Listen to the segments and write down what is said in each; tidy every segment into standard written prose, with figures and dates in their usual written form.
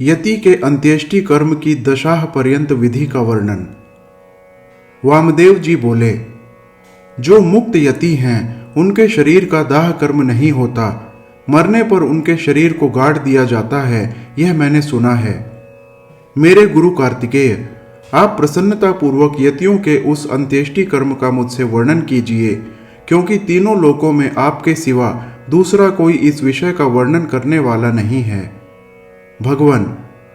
यति के अंत्येष्टि कर्म की दशाह पर्यंत विधि का वर्णन। वामदेव जी बोले, जो मुक्त यति हैं उनके शरीर का दाह कर्म नहीं होता, मरने पर उनके शरीर को गाड़ दिया जाता है, यह मैंने सुना है। मेरे गुरु कार्तिकेय, आप प्रसन्नता पूर्वक यतियों के उस अंत्येष्टि कर्म का मुझसे वर्णन कीजिए, क्योंकि तीनों लोकों में आपके सिवा दूसरा कोई इस विषय का वर्णन करने वाला नहीं है। भगवान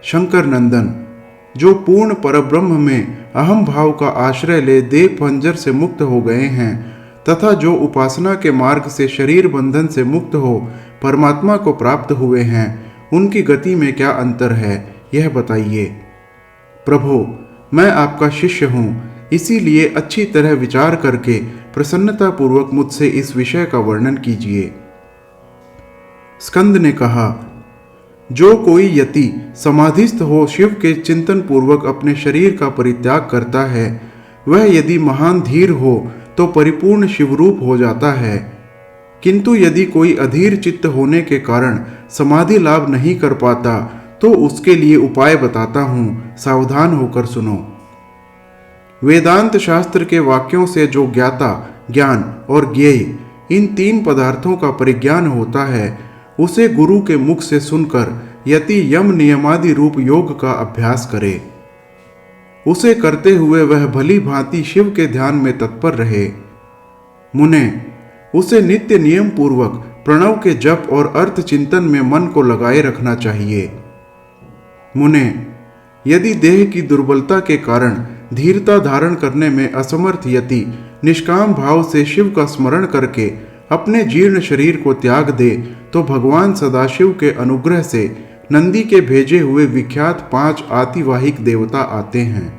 शंकर नंदन, जो पूर्ण परब्रह्म में अहम भाव का आश्रय ले देह पंजर से मुक्त हो गए हैं तथा जो उपासना के मार्ग से शरीर बंधन से मुक्त हो परमात्मा को प्राप्त हुए हैं, उनकी गति में क्या अंतर है, यह बताइए। प्रभु, मैं आपका शिष्य हूँ, इसीलिए अच्छी तरह विचार करके प्रसन्नता पूर्वक मुझसे इस विषय का वर्णन कीजिए। स्कंद ने कहा, जो कोई यति समाधिस्थ हो शिव के चिंतन पूर्वक अपने शरीर का परित्याग करता है, वह यदि महान धीर हो तो परिपूर्ण शिवरूप हो जाता है। किंतु यदि कोई अधीर चित्त होने के कारण समाधि लाभ नहीं कर पाता, तो उसके लिए उपाय बताता हूँ, सावधान होकर सुनो। वेदांत शास्त्र के वाक्यों से जो ज्ञाता, ज्ञान और ज्ञेय इन तीन पदार्थों का परिज्ञान होता है, उसे गुरु के मुख से सुनकर यति यम नियमादि रूप योग का अभ्यास करे। उसे करते हुए वह भली भांति शिव के ध्यान में तत्पर रहे। मुने, उसे नित्य नियम पूर्वक प्रणव के जप और अर्थ चिंतन में मन को लगाए रखना चाहिए। मुने, यदि देह की दुर्बलता के कारण धीरता धारण करने में असमर्थ यति निष्काम भाव से शिव का स्मरण करके अपने जीर्ण शरीर को त्याग दे, तो भगवान सदाशिव के अनुग्रह से नंदी के भेजे हुए विख्यात 5 आतिवाहिक देवता आते हैं।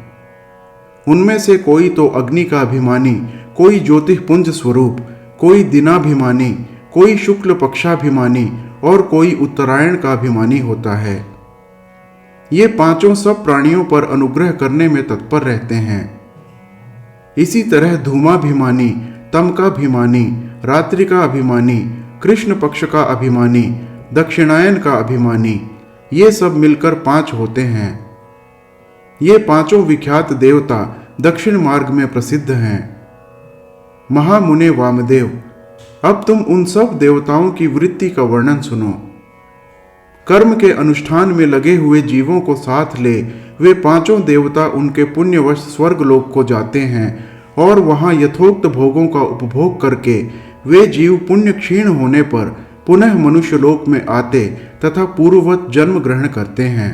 उनमें से कोई तो अग्नि का अभिमानी, कोई ज्योतिपुंज स्वरूप, कोई दिनाभिमानी, कोई शुक्ल पक्षाभिमानी और कोई उत्तरायण का अभिमानी होता है। ये पांचों सब प्राणियों पर अनुग्रह करने में तत्पर रहते हैं। इसी तरह धूमाभिमानी, तमकाभिमानी, रात्रि का अभिमानी, कृष्ण पक्ष का अभिमानी, दक्षिणायन का अभिमानी, ये सब मिलकर 5 होते हैं। ये पांचों विख्यात देवता दक्षिण मार्ग में प्रसिद्ध हैं। महामुने वामदेव, अब तुम उन सब देवताओं की वृत्ति का वर्णन सुनो। कर्म के अनुष्ठान में लगे हुए जीवों को साथ ले वे पांचों देवता उनके पुण्यवश स्वर्गलोक को जाते हैं और वहां यथोक्त भोगों का उपभोग करके वे जीव पुण्य क्षीण होने पर पुनः मनुष्यलोक में आते तथा पूर्ववत जन्म ग्रहण करते हैं।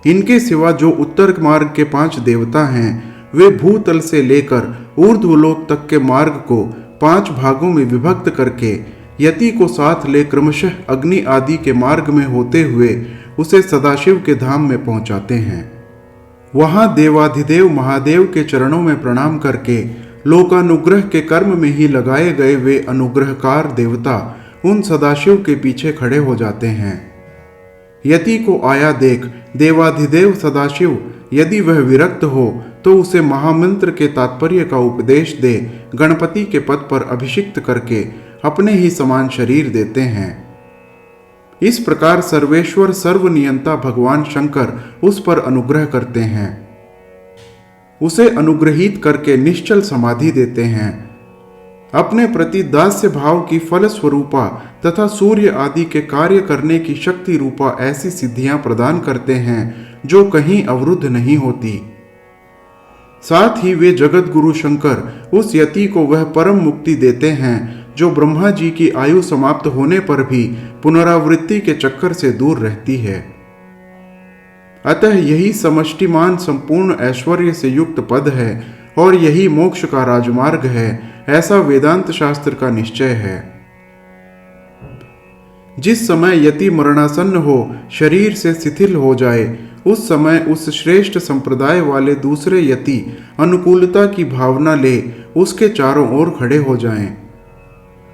इनके सिवा जो उत्तर मार्ग के 5 देवता हैं, वे भूतल से लेकर ऊर्ध्वलोक तक के मार्ग को 5 भागों में विभक्त करके यति को साथ ले क्रमशः अग्नि आदि के मार्ग में होते हुए उसे सदाशिव के धाम में पहुंचाते हैं। वहां देवाधिदेव महादेव के चरणों में प्रणाम करके लोकानुग्रह के कर्म में ही लगाए गए वे अनुग्रहकार देवता उन सदाशिव के पीछे खड़े हो जाते हैं। यति को आया देख देवाधिदेव सदाशिव यदि वह विरक्त हो तो उसे महामंत्र के तात्पर्य का उपदेश दे गणपति के पद पर अभिषिक्त करके अपने ही समान शरीर देते हैं। इस प्रकार सर्वेश्वर सर्वनियंता भगवान शंकर उस पर अनुग्रह करते हैं, उसे अनुग्रहित करके निश्चल समाधि देते हैं। अपने प्रति दास्य भाव की फल स्वरूपा तथा सूर्य आदि के कार्य करने की शक्ति रूपा ऐसी सिद्धियां प्रदान करते हैं जो कहीं अवरुद्ध नहीं होती। साथ ही वे जगत गुरु शंकर उस यति को वह परम मुक्ति देते हैं जो ब्रह्मा जी की आयु समाप्त होने पर भी पुनरावृत्ति के चक्कर से दूर रहती है। अतः यही समष्टिमान संपूर्ण ऐश्वर्य से युक्त पद है और यही मोक्ष का राजमार्ग है, ऐसा वेदांत शास्त्र का निश्चय है। जिस समय यति मरणासन्न हो, शरीर से शिथिल हो जाए, उस समय उस श्रेष्ठ संप्रदाय वाले दूसरे यति अनुकूलता की भावना ले उसके चारों ओर खड़े हो जाएं।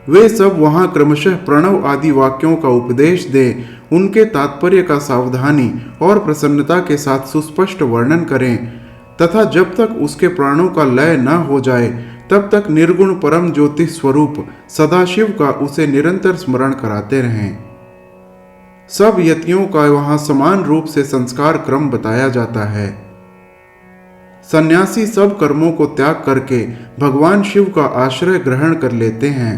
वे सब वहां क्रमशः प्रणव आदि वाक्यों का उपदेश दें, उनके तात्पर्य का सावधानी और प्रसन्नता के साथ सुस्पष्ट वर्णन करें तथा जब तक उसके प्राणों का लय न हो जाए तब तक निर्गुण परम ज्योति स्वरूप सदाशिव का उसे निरंतर स्मरण कराते रहें। सब यतियों का वहां समान रूप से संस्कार क्रम बताया जाता है। सन्यासी सब कर्मों को त्याग करके भगवान शिव का आश्रय ग्रहण कर लेते हैं,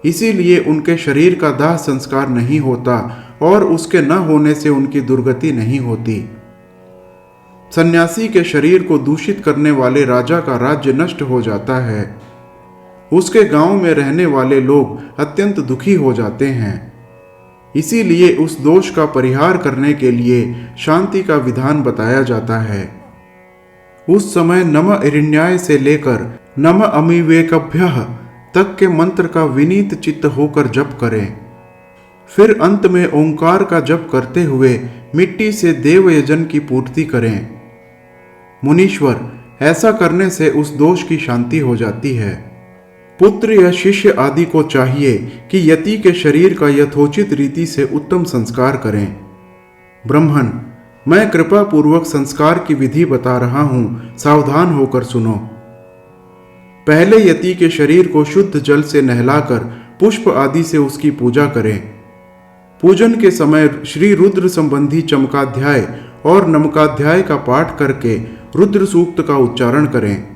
इसीलिए उनके शरीर का दाह संस्कार नहीं होता और उसके न होने से उनकी दुर्गति नहीं होती। सन्यासी के शरीर को दूषित करने वाले राजा का राज्य नष्ट हो जाता है। उसके गांव में रहने वाले लोग अत्यंत दुखी हो जाते हैं। इसीलिए उस दोष का परिहार करने के लिए शांति का विधान बताया जाता है। उस समय नम इरिण्याय से लेकर नम अमिवेकभ्यः तक के मंत्र का विनीत चित्त होकर जप करें। फिर अंत में ओंकार का जप करते हुए मिट्टी से देव यजन की पूर्ति करें। मुनीश्वर, ऐसा करने से उस दोष की शांति हो जाती है। पुत्र या शिष्य आदि को चाहिए कि यति के शरीर का यथोचित रीति से उत्तम संस्कार करें। ब्राह्मण, मैं कृपा पूर्वक संस्कार की विधि बता रहा हूं, सावधान होकर सुनो। पहले यति के शरीर को शुद्ध जल से नहलाकर पुष्प आदि से उसकी पूजा करें। पूजन के समय श्री रुद्र संबंधी चमकाध्याय और नमकाध्याय का पाठ करके रुद्र सूक्त का उच्चारण करें।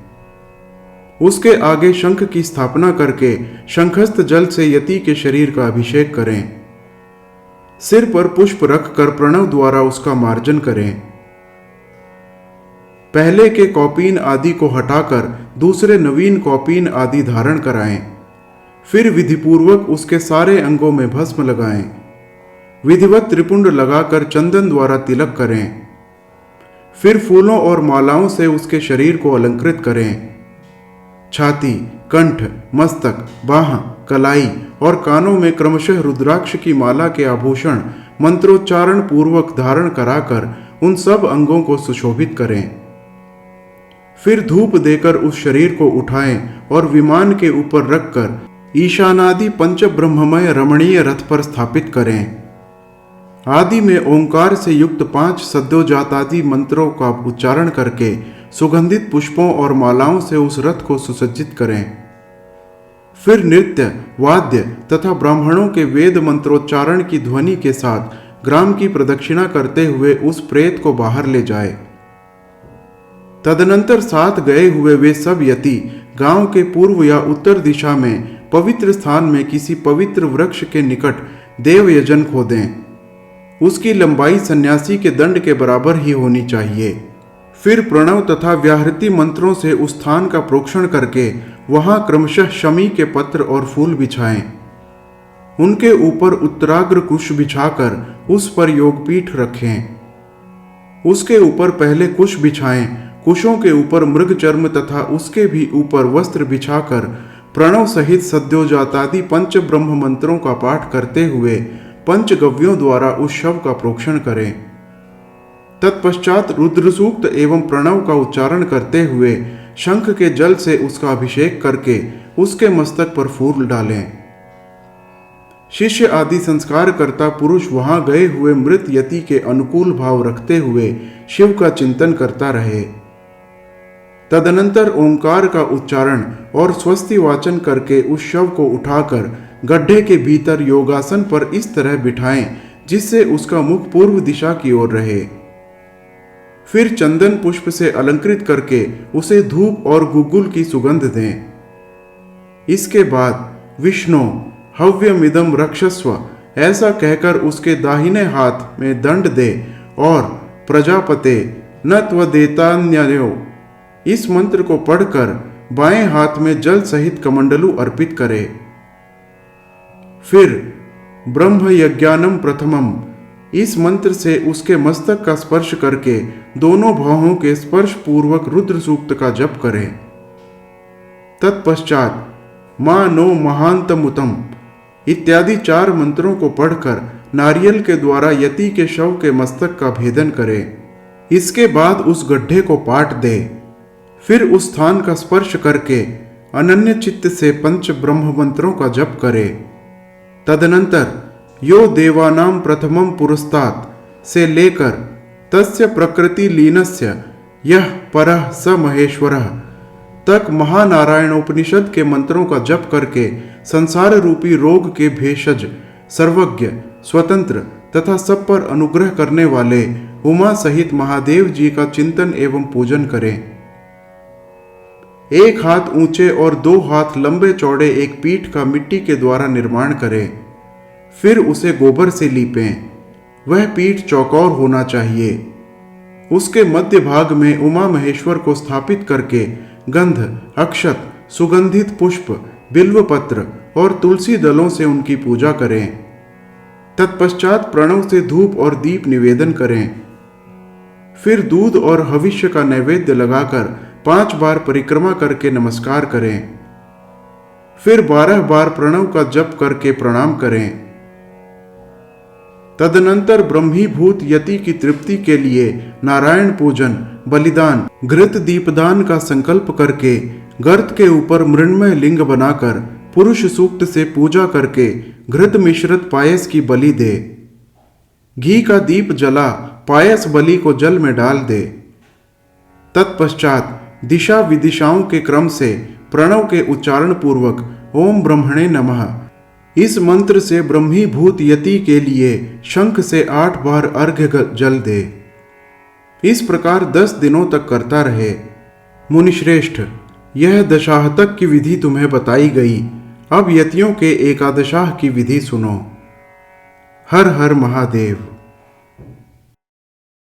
उसके आगे शंख की स्थापना करके शंखस्थ जल से यति के शरीर का अभिषेक करें। सिर पर पुष्प रखकर प्रणव द्वारा उसका मार्जन करें। पहले के कौपीन आदि को हटाकर दूसरे नवीन कौपीन आदि धारण कराएं। फिर विधिपूर्वक उसके सारे अंगों में भस्म लगाएं। विधिवत त्रिपुंड लगाकर चंदन द्वारा तिलक करें। फिर फूलों और मालाओं से उसके शरीर को अलंकृत करें। छाती, कंठ, मस्तक, बाह, कलाई और कानों में क्रमशः रुद्राक्ष की माला के आभूषण मंत्रोच्चारण पूर्वक धारण कराकर उन सब अंगों को सुशोभित करें। फिर धूप देकर उस शरीर को उठाएं और विमान के ऊपर रखकर ईशानादि पंच ब्रह्ममय रमणीय रथ पर स्थापित करें। आदि में ओंकार से युक्त 5 सद्योजातादि मंत्रों का उच्चारण करके सुगंधित पुष्पों और मालाओं से उस रथ को सुसज्जित करें। फिर नृत्य, वाद्य तथा ब्राह्मणों के वेद मंत्रोच्चारण की ध्वनि के साथ ग्राम की प्रदक्षिणा करते हुए उस प्रेत को बाहर ले जाए। तदनंतर साथ गए हुए वे सब यति गांव के पूर्व या उत्तर दिशा में पवित्र स्थान में किसी पवित्र वृक्ष के निकट देव यजन खोदें। उसकी लंबाई सन्यासी के दंड के बराबर ही होनी चाहिए। फिर प्रणव तथा व्याहृति मंत्रों से उस स्थान का प्रोक्षण करके वहां क्रमशः शमी के पत्र और फूल बिछाएं। उनके ऊपर उत्तराग्र कुश बिछाकर उस पर योगपीठ रखें। उसके ऊपर पहले कुश बिछाएं। कुशों के ऊपर मृग चर्म तथा उसके भी ऊपर वस्त्र बिछाकर प्रणव सहित सद्योजातादि पंच ब्रह्म मंत्रों का पाठ करते हुए पंचगव्यों द्वारा उस शव का प्रोक्षण करें। तत्पश्चात रुद्र सूक्त एवं प्रणव का उच्चारण करते हुए शंख के जल से उसका अभिषेक करके उसके मस्तक पर फूल डालें। शिष्य आदि संस्कार करता पुरुष वहां गए हुए मृत यति के अनुकूल भाव रखते हुए शिव का चिंतन करता रहे। तदनंतर ओंकार का उच्चारण और स्वस्ति वाचन करके उस शव को उठाकर गड्ढे के भीतर योगासन पर इस तरह बिठाएं जिससे उसका मुख पूर्व दिशा की ओर रहे। फिर चंदन पुष्प से अलंकृत करके उसे धूप और गुग्गुल की सुगंध दें। इसके बाद विष्णु हव्यमिदं रक्षस्व ऐसा कहकर उसके दाहिने हाथ में दंड दे और प्रजापते न त्वदेतान्ययो इस मंत्र को पढ़कर बाएं हाथ में जल सहित कमंडलू अर्पित करे। फिर ब्रह्म यज्ञानम प्रथमम इस मंत्र से उसके मस्तक का स्पर्श करके दोनों भावों के स्पर्श पूर्वक रुद्र सूक्त का जप करें। तत्पश्चात मां नो महांतमुतम इत्यादि 4 मंत्रों को पढ़कर नारियल के द्वारा यति के शव के मस्तक का भेदन करें। इसके बाद उस गड्ढे को पाट दे। फिर उस स्थान का स्पर्श करके अनन्य चित्त से पंच ब्रह्म मंत्रों का जप करे। तदनंतर यो देवानाम प्रथमम पुरस्तात् से लेकर तस्य प्रकृति लीनस्य यह परः स महेश्वरः तक महानारायणोपनिषद के मंत्रों का जप करके संसार रूपी रोग के भेषज, सर्वज्ञ, स्वतंत्र तथा सब पर अनुग्रह करने वाले उमा सहित महादेव जी का चिंतन एवं पूजन करें। 1 हाथ ऊंचे और 2 हाथ लंबे चौड़े एक पीठ का मिट्टी के द्वारा निर्माण करें। फिर उसे गोबर से लीपें। वह पीठ चौकोर होना चाहिए। उसके मध्य भाग में उमा महेश्वर को स्थापित करके गंध, अक्षत, सुगंधित पुष्प, बिल्व पत्र और तुलसी दलों से उनकी पूजा करें। तत्पश्चात प्रणव से धूप और दीप निवेदन करें। फिर दूध और हविष्य का नैवेद्य लगाकर 5 बार परिक्रमा करके नमस्कार करें। फिर 12 बार प्रणव का जप करके प्रणाम करें। तदनंतर ब्रह्मीभूत यति की तृप्ति के लिए नारायण पूजन, बलिदान, घृत दीपदान का संकल्प करके गर्त के ऊपर मृण्मय लिंग बनाकर पुरुष सूक्त से पूजा करके घृत मिश्रित पायस की बलि दे। घी का दीप जला पायस बलि को जल में डाल दे। तत्पश्चात दिशा विदिशाओं के क्रम से प्रणव के उच्चारण पूर्वक ओम ब्रह्मणे नमः इस मंत्र से ब्रह्मीभूत यति के लिए शंख से 8 बार अर्घ्य जल दे। इस प्रकार 10 दिनों तक करता रहे। मुनिश्रेष्ठ, यह दशाहतक की विधि तुम्हें बताई गई। अब यतियों के एकादशाह की विधि सुनो। हर हर महादेव।